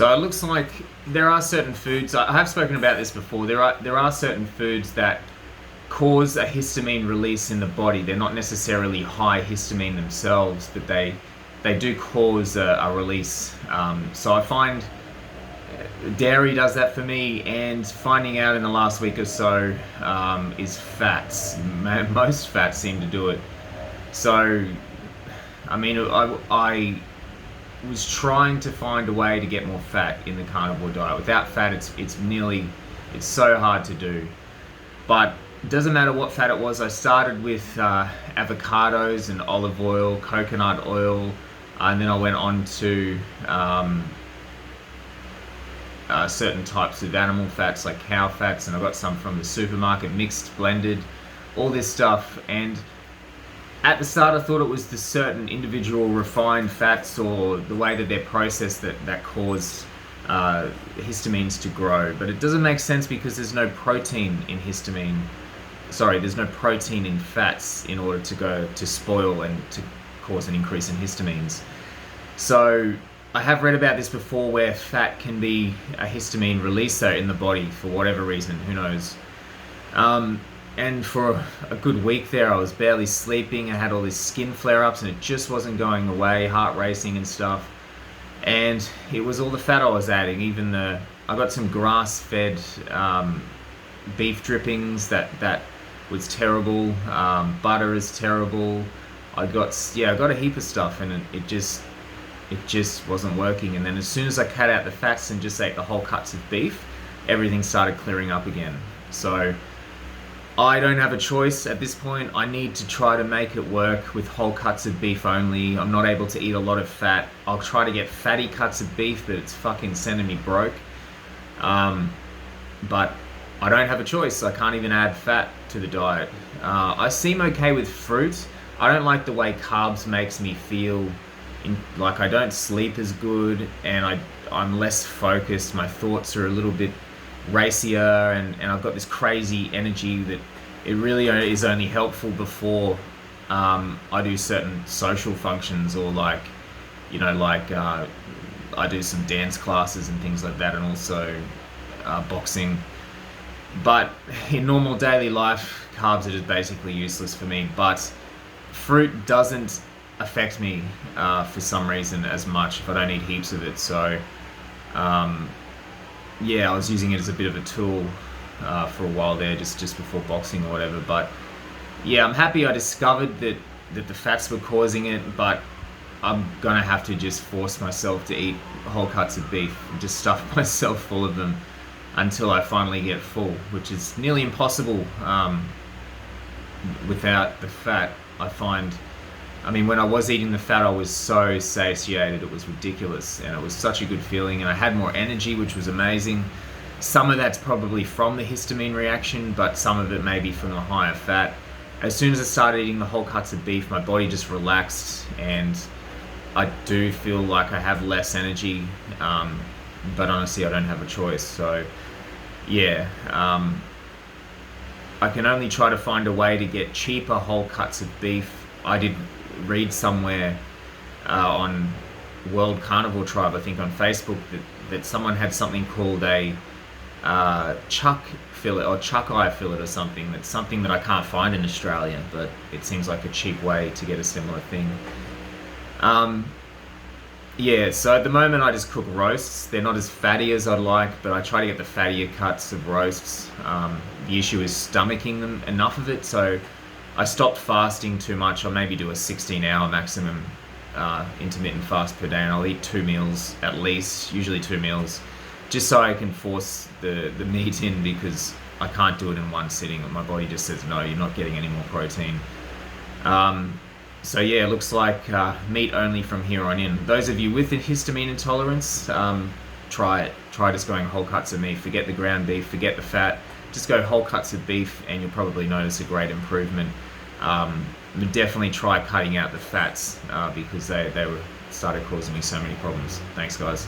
So it looks like there are certain foods, I have spoken about this before, there are certain foods that cause a histamine release in the body. They're not necessarily high histamine themselves, but they do cause a release. So I find dairy does that for me, and finding out in the last week or so is fats. Most fats seem to do it. So, I mean, I was trying to find a way to get more fat in the carnivore diet. Without fat, it's so hard to do. But it doesn't matter what fat it was. I started with avocados and olive oil, coconut oil, and then I went on to certain types of animal fats like cow fats, and I got some from the supermarket, mixed, blended, all this stuff. And at the start I thought it was the certain individual refined fats or the way that they're processed that cause histamines to grow. But it doesn't make sense because there's no protein in there's no protein in fats in order to spoil and to cause an increase in histamines. So I have read about this before, where fat can be a histamine releaser in the body for whatever reason, who knows. And for a good week there, I was barely sleeping. I had all these skin flare-ups and it just wasn't going away, heart racing and stuff. And it was all the fat I was adding. I got some grass-fed beef drippings that was terrible. Butter is terrible. I got a heap of stuff, and it just wasn't working. And then as soon as I cut out the fats and just ate the whole cuts of beef, everything started clearing up again. So I don't have a choice at this point. I need to try to make it work with whole cuts of beef only. I'm not able to eat a lot of fat. I'll try to get fatty cuts of beef, but it's fucking sending me broke. But I don't have a choice. I can't even add fat to the diet. I seem okay with fruit. I don't like the way carbs makes me feel. Like I don't sleep as good, and I'm less focused. My thoughts are a little bit racier, and I've got this crazy energy that it really is only helpful before I do certain social functions, or I do some dance classes and things like that, and also boxing. But in normal daily life, carbs are just basically useless for me. But fruit doesn't affect me for some reason as much if I don't eat heaps of it. So I was using it as a bit of a tool for a while there, just before boxing or whatever. But yeah, I'm happy I discovered that the fats were causing it, but I'm gonna have to just force myself to eat whole cuts of beef and just stuff myself full of them until I finally get full, which is nearly impossible without the fat. I mean, when I was eating the fat, I was so satiated, it was ridiculous, and it was such a good feeling, and I had more energy, which was amazing. Some of that's probably from the histamine reaction, but some of it may be from the higher fat. As soon as I started eating the whole cuts of beef, my body just relaxed, and I do feel like I have less energy, but honestly, I don't have a choice. So yeah, I can only try to find a way to get cheaper whole cuts of beef. I did read somewhere on World Carnivore Tribe, I think on Facebook, that someone had something called a chuck fillet or chuck eye fillet or something. That's something that I can't find in Australia, but it seems like a cheap way to get a similar thing. So at the moment I just cook roasts. They're not as fatty as I'd like, but I try to get the fattier cuts of roasts. The issue is stomaching them enough of it, so I stopped fasting too much. I'll maybe do a 16-hour maximum intermittent fast per day, and I'll eat 2 meals at least, usually 2 meals, just so I can force the meat in, because I can't do it in one sitting. My body just says, no, you're not getting any more protein. So yeah, it looks like meat only from here on in. Those of you with a histamine intolerance, try it. Try just going whole cuts of meat. Forget the ground beef, forget the fat. Just go whole cuts of beef and you'll probably notice a great improvement. Definitely try cutting out the fats because they started causing me so many problems. Thanks, guys.